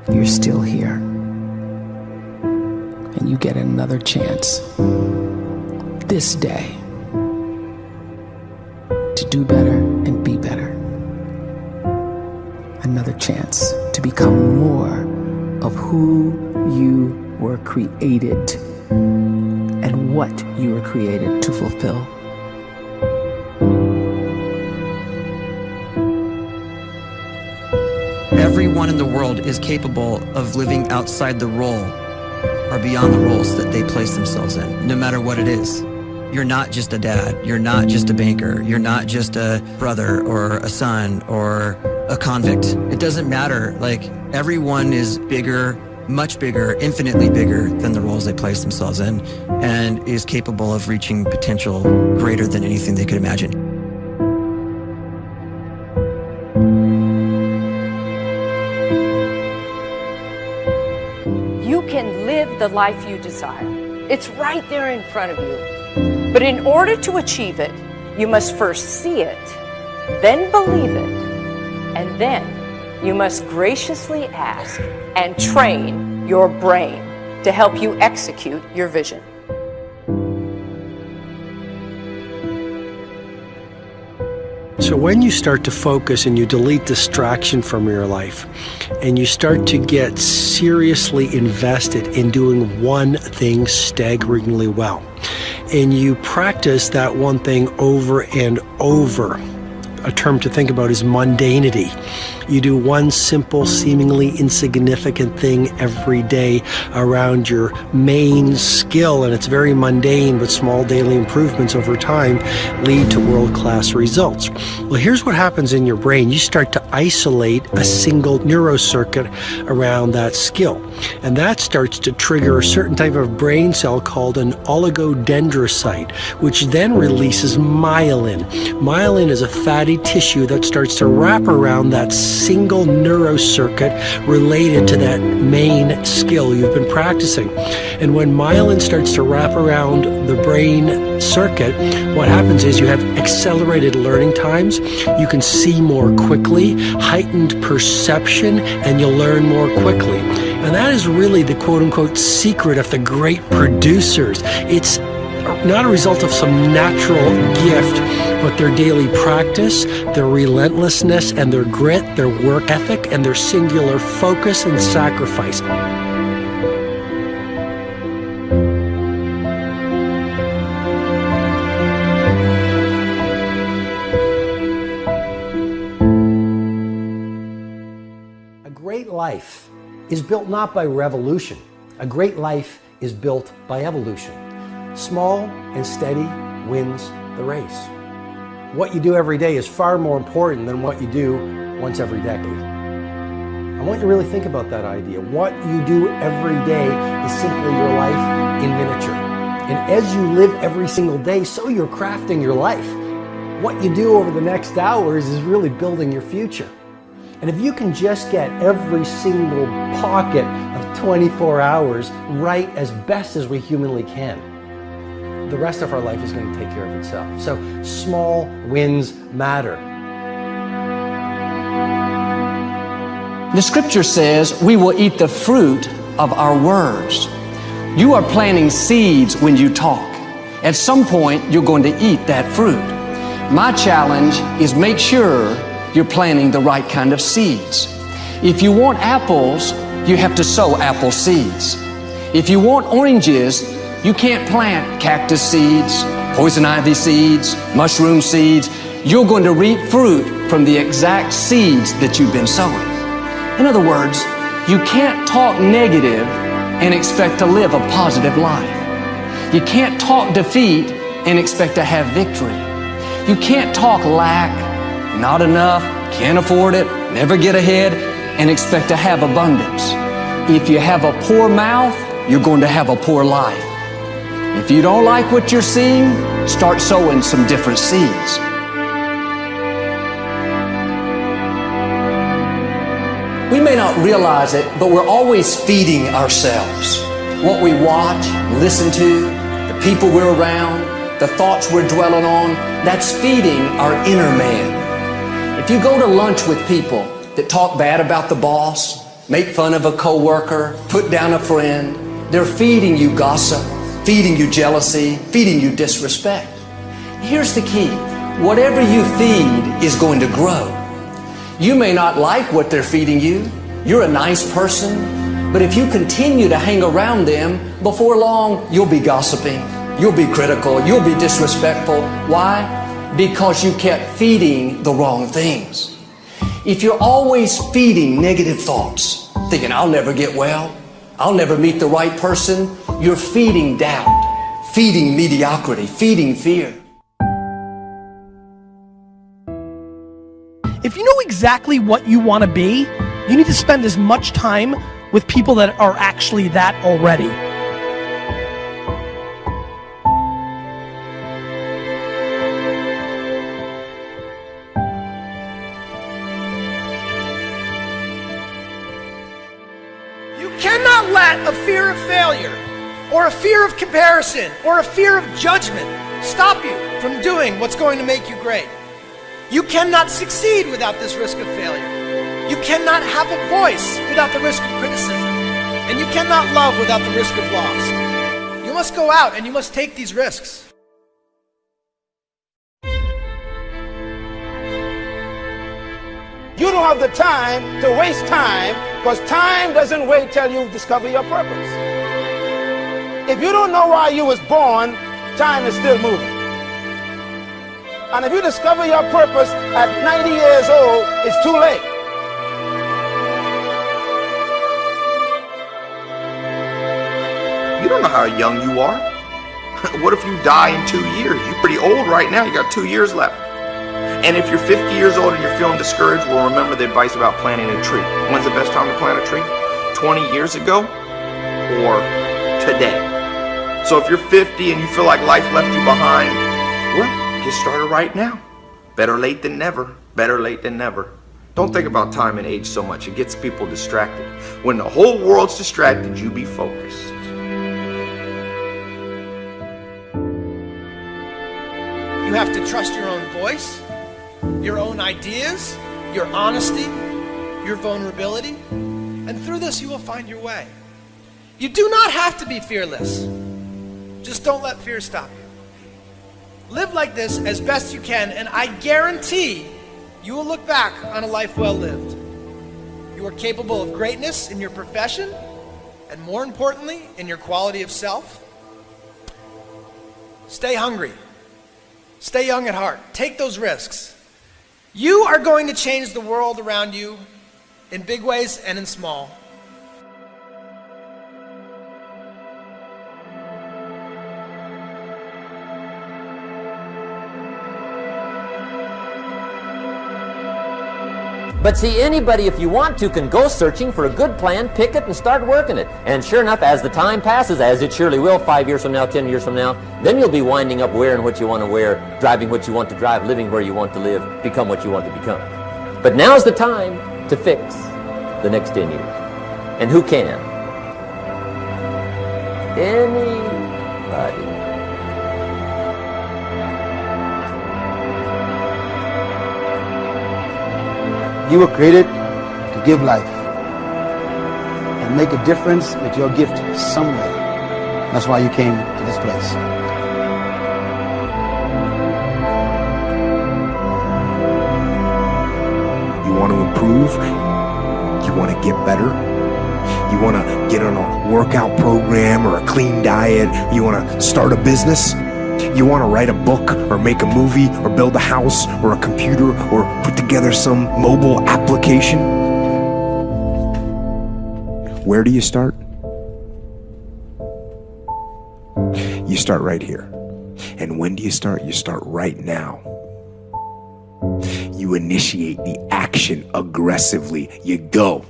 you're still here. And you get another chance this day to do better and be better. Another chance to become more of who you were created and what you were created to fulfill. Everyone in the world is capable of living outside the role or beyond the roles that they place themselves in, no matter what it is. You're not just a dad, you're not just a banker, you're not just a brother or a son or a convict. It doesn't matter. Like, everyone is bigger, much bigger, infinitely bigger than the roles they place themselves in, and is capable of reaching potential greater than anything they could imagine. You can live the life you desire. It's right there in front of you. But in order to achieve it, you must first see it, then believe it, and then you must graciously ask and train your brain to help you execute your vision. So when you start to focus and you delete distraction from your life, and you start to get seriously invested in doing one thing staggeringly well, and you practice that one thing over and over, a term to think about is mundanity. You do one simple, seemingly insignificant thing every day around your main skill, and it's very mundane, but small daily improvements over time lead to world-class results. Well, here's what happens in your brain. You start to isolate a single neurocircuit around that skill, and that starts to trigger a certain type of brain cell called an oligodendrocyte, which then releases myelin. Myelin is a fatty tissue that starts to wrap around that single neurocircuit related to that main skill you've been practicing. And when myelin starts to wrap around the brain circuit, what happens is you have accelerated learning times, you can see more quickly, heightened perception, and you'll learn more quickly. And that is really the quote-unquote secret of the great producers. It's not a result of some natural gift, but their daily practice, their relentlessness and their grit, their work ethic, and their singular focus and sacrifice. A great life is built not by revolution. A great life is built by evolution. Small and steady wins the race. What you do every day is far more important than what you do once every decade. I want you to really think about that idea. What you do every day is simply your life in miniature. And as you live every single day, so you're crafting your life. What you do over the next hours is really building your future. And if you can just get every single pocket of 24 hours right as best as we humanly can, the rest of our life is going to take care of itself. So small wins matter. The scripture says we will eat the fruit of our words. You are planting seeds when you talk. At some point, you're going to eat that fruit. My challenge is make sure you're planting the right kind of seeds. If you want apples, you have to sow apple seeds. If you want oranges, you can't plant cactus seeds, poison ivy seeds, mushroom seeds. You're going to reap fruit from the exact seeds that you've been sowing. In other words, you can't talk negative and expect to live a positive life. You can't talk defeat and expect to have victory. You can't talk lack, not enough, can't afford it, never get ahead, and expect to have abundance. If you have a poor mouth, you're going to have a poor life. If you don't like what you're seeing, start sowing some different seeds. We may not realize it, but we're always feeding ourselves. What we watch, listen to, the people we're around, the thoughts we're dwelling on, that's feeding our inner man. If you go to lunch with people that talk bad about the boss, make fun of a coworker, put down a friend. They're feeding you gossip, feeding you jealousy, feeding you disrespect. Here's the key. Whatever you feed is going to grow. You may not like what they're feeding you. You're a nice person. But if you continue to hang around them, before long, you'll be gossiping. You'll be critical. You'll be disrespectful. Why? Because you kept feeding the wrong things. If you're always feeding negative thoughts, thinking, I'll never get well, I'll never meet the right person, you're feeding doubt, feeding mediocrity, feeding fear. If you know exactly what you want to be, you need to spend as much time with people that are actually that already. You cannot let a fear of failure, or a fear of comparison, or a fear of judgment stop you from doing what's going to make you great. You cannot succeed without this risk of failure. You cannot have a voice without the risk of criticism. And you cannot love without the risk of loss. You must go out and you must take these risks. You don't have the time to waste time, because time doesn't wait till you discover your purpose. If you don't know why you was born, time is still moving. And if you discover your purpose at 90 years old, it's too late. You don't know how young you are. What if you die in 2 years? You're pretty old right now. You got 2 years left. And if you're 50 years old and you're feeling discouraged, well, remember the advice about planting a tree. When's the best time to plant a tree? 20 years ago or today? So if you're 50 and you feel like life left you behind, well, get started right now. Better late than never. Better late than never. Don't think about time and age so much. It gets people distracted. When the whole world's distracted, you be focused. You have to trust your own voice, your own ideas, your honesty, your vulnerability, and through this you will find your way. You do not have to be fearless. Just don't let fear stop you. Live like this as best you can, and I guarantee you will look back on a life well lived. You are capable of greatness in your profession, and more importantly, in your quality of self. Stay hungry. Stay young at heart. Take those risks. You are going to change the world around you in big ways and in small. But see, anybody, if you want to, can go searching for a good plan, pick it, and start working it. And sure enough, as the time passes, as it surely will 5 years from now, 10 years from now, then you'll be winding up wearing what you want to wear, driving what you want to drive, living where you want to live, become what you want to become. But now's the time to fix the next 10 years. And who can? Anybody. You were created to give life and make a difference with your gift somewhere. That's why you came to this place. You want to improve? You want to get better? You want to get on a workout program or a clean diet? You want to start a business? You want to write a book or make a movie or build a house or a computer or put together some mobile application? Where do you start? You start right here. And when do you start? You start right now. You initiate the action aggressively. You go.